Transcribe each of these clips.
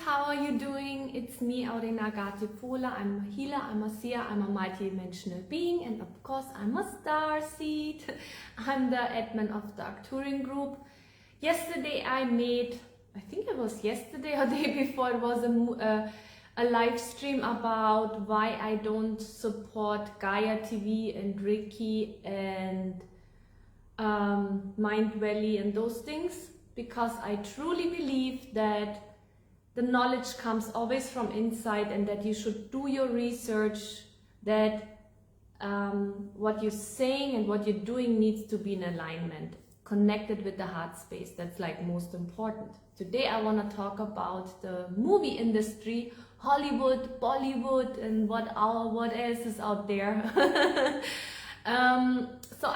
how are you doing? It's me, Aurena Gatipola. I'm a healer, I'm a seer, I'm a multidimensional being, and of course I'm a starseed. I'm the admin of the Touring Group. Yesterday I made, I think it was yesterday or the day before, it was a live stream about why I don't support Gaia TV and Reiki and Mind Valley and those things, because I truly believe that the knowledge comes always from inside, and that you should do your research, that what you're saying and what you're doing needs to be in alignment, connected with the heart space. That's like most important. Today I want to talk about the movie industry, Hollywood, Bollywood, and what else is out there. So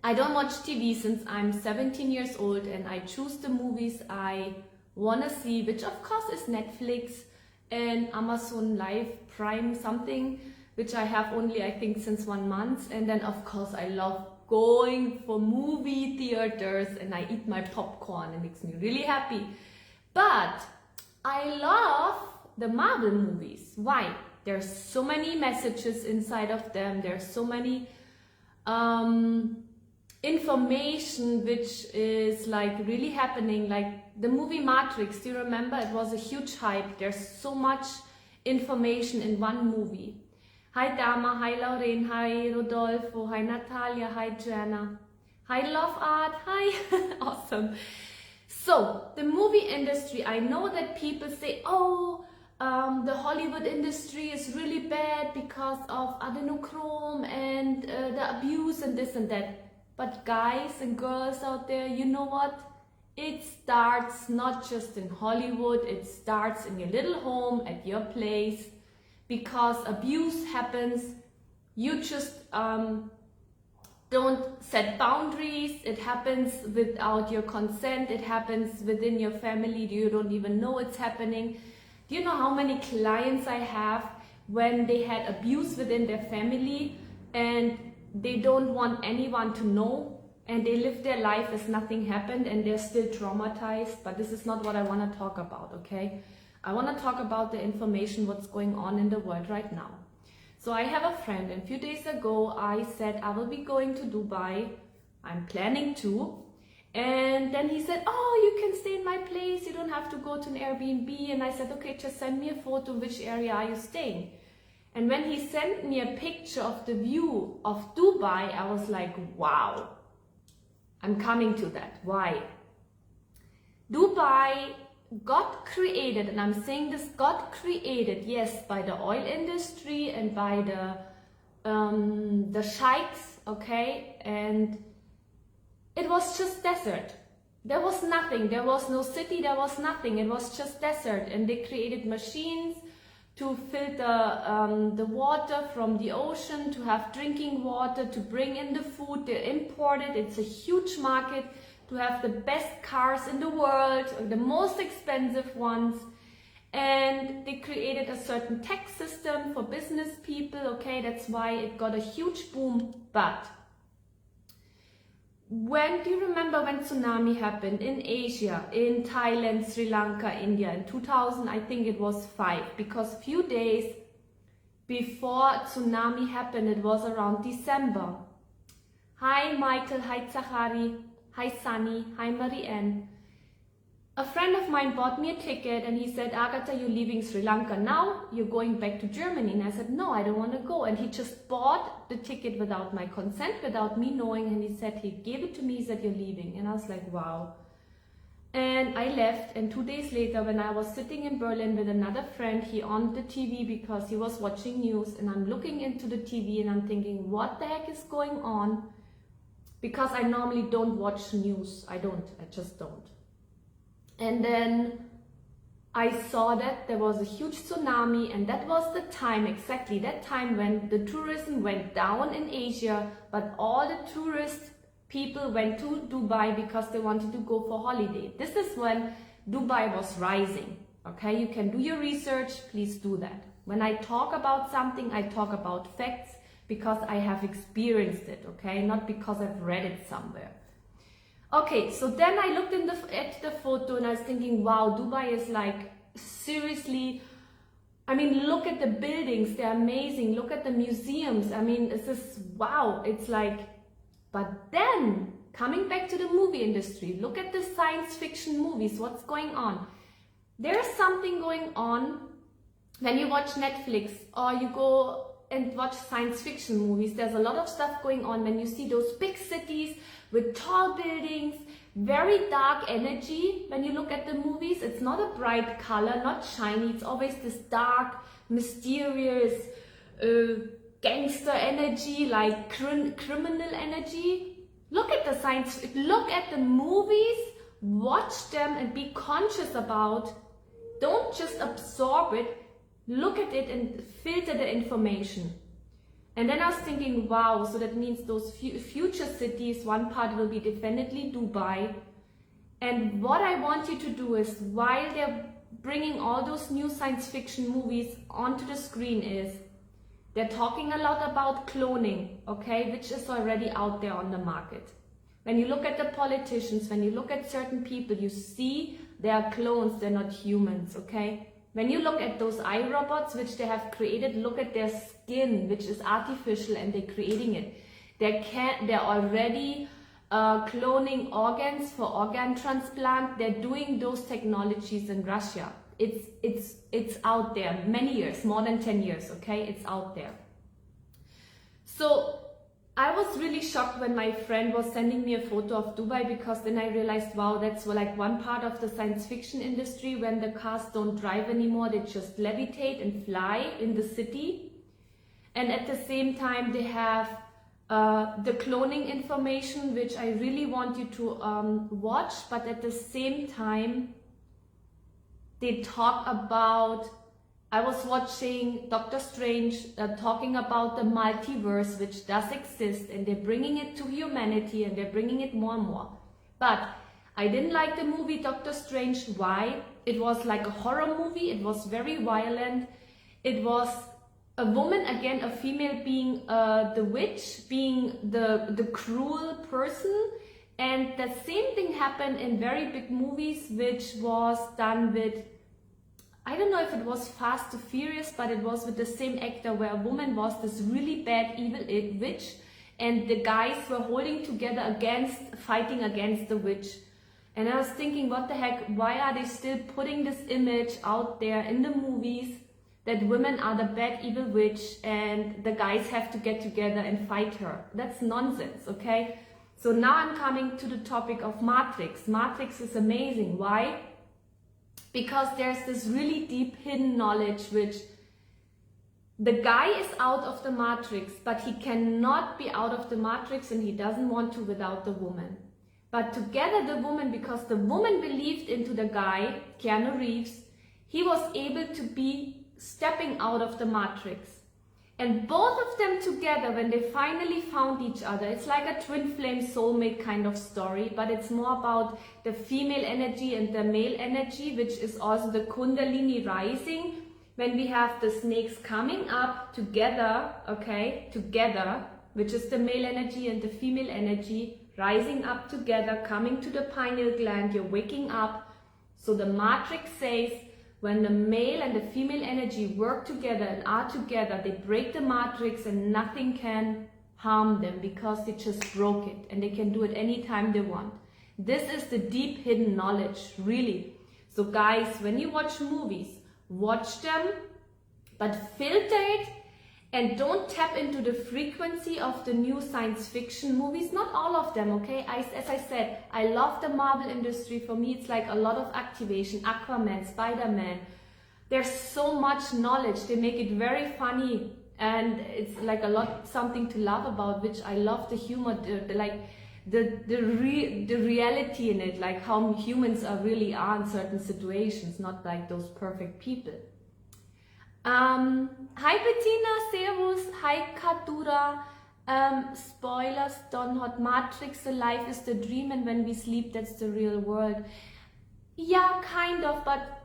I don't watch TV since I'm 17 years old, and I choose the movies I want to see, which of course is Netflix and Amazon Live Prime something, which I have only I think since 1 month. And then of course I love going for movie theaters and I eat my popcorn. It makes me really happy. But I love the Marvel movies. Why? There's so many messages inside of them. There's so many information which is like really happening, like the movie Matrix. Do you remember? It was a huge hype. There's so much information in one movie. Hi Dama, hi Lauren, hi Rodolfo, hi Natalia, hi Jana, hi Love Art, hi. Awesome. So the movie industry, I know that people say, oh, the Hollywood industry is really bad because of adrenochrome and the abuse and this and that. But guys and girls out there, you know what? It starts not just in Hollywood, it starts in your little home, at your place, because abuse happens. You just don't set boundaries. It happens without your consent. It happens within your family. You don't even know it's happening. Do you know how many clients I have when they had abuse within their family and they don't want anyone to know, and they live their life as nothing happened, and they're still traumatized? But this is not what I want to talk about, okay? I want to talk about the information, what's going on in the world right now. So I have a friend, and a few days ago I said I will be going to Dubai. I'm planning to. And then he said, oh, you can stay in my place, you don't have to go to an Airbnb. And I said, okay, just send me a photo, which area are you staying? And when he sent me a picture of the view of Dubai, I was like, wow, I'm coming to that. Why? Dubai got created, and I'm saying this, got created, yes, by the oil industry and by the sheikhs, okay? And it was just desert. There was nothing. There was no city. There was nothing. It was just desert. And they created machines to filter the water from the ocean, to have drinking water, to bring in the food. They import it. It's a huge market, to have the best cars in the world, the most expensive ones. And they created a certain tax system for business people. Okay, that's why it got a huge boom. But when do you remember when tsunami happened in Asia, in Thailand, Sri Lanka, India in 2000? I think it was 5, because few days before tsunami happened, it was around December. Hi Michael, hi Zachary, hi Sunny, hi Marianne. A friend of mine bought me a ticket and he said, Agatha, you're leaving Sri Lanka now, you're going back to Germany. And I said, no, I don't want to go. And he just bought the ticket without my consent, without me knowing. And he said, he gave it to me, he said, you're leaving. And I was like, wow. And I left, and 2 days later, when I was sitting in Berlin with another friend, he on the TV because he was watching news, and I'm looking into the TV and I'm thinking, what the heck is going on? Because I normally don't watch news. I just don't. And then I saw that there was a huge tsunami, and that was the time, exactly that time, when the tourism went down in Asia, but all the tourist people went to Dubai because they wanted to go for holiday. This is when Dubai was rising. Okay, you can do your research, please do that. When I talk about something, I talk about facts because I have experienced it, okay, not because I've read it somewhere. Okay, so then I looked at the photo and I was thinking, wow, Dubai is like seriously, I mean, look at the buildings, they're amazing. Look at the museums. I mean, it's just, wow, it's like, but then coming back to the movie industry, look at the science fiction movies, what's going on? There's something going on when you watch Netflix or you go and watch science fiction movies. There's a lot of stuff going on when you see those big cities with tall buildings, very dark energy. When you look at the movies, it's not a bright color, not shiny. It's always this dark, mysterious, gangster energy, like criminal energy. Look at look at the movies, watch them and be conscious about. Don't just absorb it. Look at it and filter the information. And then I was thinking, wow, so that means those future cities, one part will be definitely Dubai. And what I want you to do is, while they're bringing all those new science fiction movies onto the screen, is they're talking a lot about cloning, okay, which is already out there on the market. When you look at the politicians, when you look at certain people, you see they are clones, they're not humans, okay? When you look at those iRobots which they have created, look at their skin, which is artificial, and they're creating it. They're already cloning organs for organ transplant. They're doing those technologies in Russia. It's out there, many years, more than 10 years, okay? It's out there. So I was really shocked when my friend was sending me a photo of Dubai, because then I realized, wow, that's like one part of the science fiction industry. When the cars don't drive anymore, they just levitate and fly in the city. And at the same time, they have the cloning information, which I really want you to watch. But at the same time, they talk about, I was watching Doctor Strange talking about the multiverse, which does exist, and they're bringing it to humanity, and they're bringing it more and more. But I didn't like the movie Doctor Strange. Why? It was like a horror movie. It was very violent. It was a woman, again, a female being the witch, being the cruel person. And the same thing happened in very big movies, which was done with, I don't know if it was Fast and Furious, but it was with the same actor, where a woman was this really bad evil witch, and the guys were holding together fighting against the witch. And I was thinking, what the heck, why are they still putting this image out there in the movies that women are the bad evil witch and the guys have to get together and fight her? That's nonsense, okay? So now I'm coming to the topic of Matrix. Matrix is amazing. Why? Because there's this really deep hidden knowledge, which the guy is out of the matrix, but he cannot be out of the matrix, and he doesn't want to without the woman. But together the woman, because the woman believed into the guy, Keanu Reeves, he was able to be stepping out of the matrix. And both of them together, when they finally found each other, it's like a twin flame soulmate kind of story, but it's more about the female energy and the male energy, which is also the Kundalini rising. When we have the snakes coming up together, okay, together, which is the male energy and the female energy, rising up together, coming to the pineal gland, you're waking up. So the matrix says, when the male and the female energy work together and are together, they break the matrix and nothing can harm them, because they just broke it, and they can do it anytime they want. This is the deep hidden knowledge, really. So guys, when you watch movies, watch them, but filter it, and don't tap into the frequency of the new science fiction movies. Not all of them, okay? As I said, I love the Marvel industry. For me, it's like a lot of activation. Aquaman, Spider-Man. There's so much knowledge. They make it very funny, and it's like a lot, something to laugh about, which I love the humor, the reality in it, like how humans really are in certain situations, not like those perfect people. Hi Bettina, Servus, hi Katura. Spoilers, don't hot Matrix, the life is the dream, and when we sleep, that's the real world. Yeah, kind of, but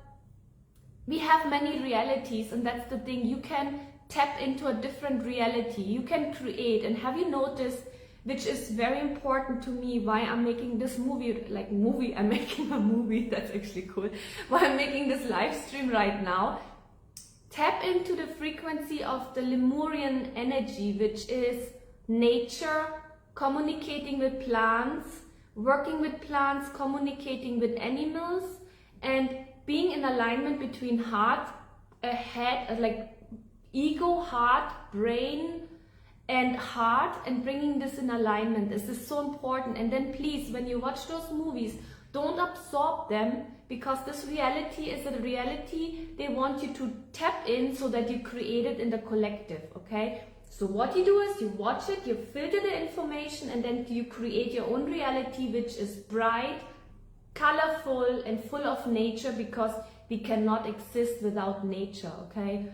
we have many realities, and that's the thing. You can tap into a different reality. You can create, and have you noticed which is very important to me, why I'm making this movie, I'm making a movie, that's actually cool, why I'm making this live stream right now. Tap into the frequency of the Lemurian energy, which is nature, communicating with plants, working with plants, communicating with animals, and being in alignment between heart, head, like ego, heart, brain, and heart, and bringing this in alignment. This is so important. And then please, when you watch those movies, don't absorb them, because this reality is a reality they want you to tap in so that you create it in the collective, okay? So what you do is you watch it, you filter the information, and then you create your own reality, which is bright, colorful, and full of nature, because we cannot exist without nature, okay?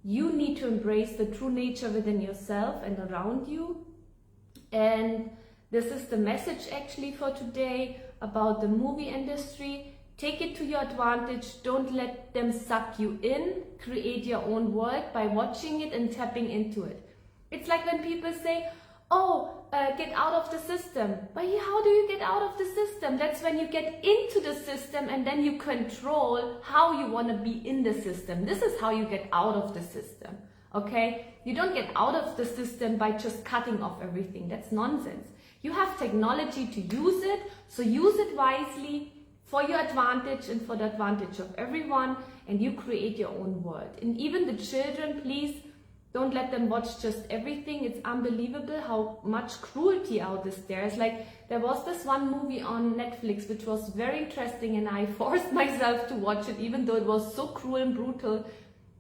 You need to embrace the true nature within yourself and around you. And this is the message actually for today about the movie industry. Take it to your advantage. Don't let them suck you in. Create your own world by watching it and tapping into it. It's like when people say, oh, get out of the system. But how do you get out of the system? That's when you get into the system, and then you control how you want to be in the system. This is how you get out of the system, okay? You don't get out of the system by just cutting off everything. That's nonsense. You have technology to use it, so use it wisely for your advantage and for the advantage of everyone, and you create your own world. And even the children, please, don't let them watch just everything. It's unbelievable how much cruelty out there. It's like, there was this one movie on Netflix which was very interesting, and I forced myself to watch it even though it was so cruel and brutal,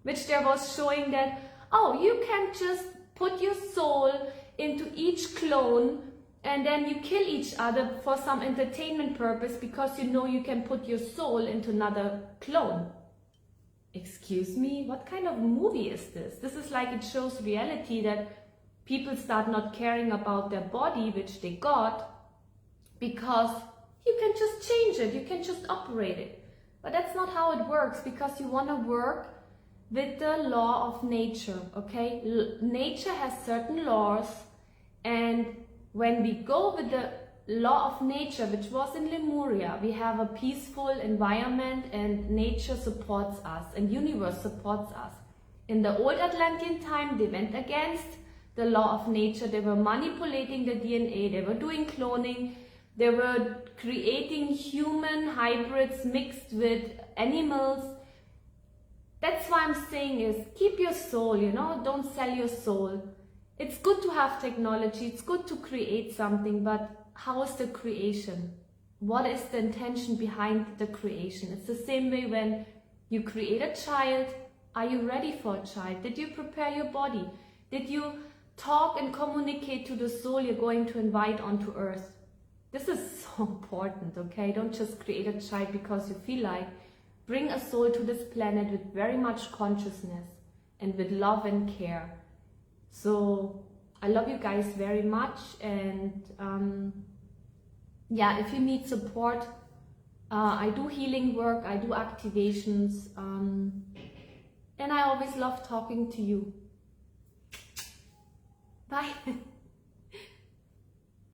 which there was showing that, oh, you can just put your soul into each clone and then you kill each other for some entertainment purpose, because you know you can put your soul into another clone. Excuse me, what kind of movie is this? This is like, it shows reality that people start not caring about their body, which they got, because you can just change it, you can just operate it. But that's not how it works, because you want to work with the law of nature, okay? Nature has certain laws, and when we go with the law of nature, which was in Lemuria, we have a peaceful environment, and nature supports us and universe supports us. In the old Atlantean time, they went against the law of nature. They were manipulating the DNA, they were doing cloning, they were creating human hybrids mixed with animals. That's why I'm saying is, keep your soul, you know, don't sell your soul. It's good to have technology, it's good to create something, but how is the creation? What is the intention behind the creation? It's the same way when you create a child. Are you ready for a child? Did you prepare your body? Did you talk and communicate to the soul you're going to invite onto earth? This is so important, okay? Don't just create a child because you feel like. Bring a soul to this planet with very much consciousness and with love and care. So I love you guys very much, and yeah, if you need support, I do healing work, I do activations, and I always love talking to you. Bye.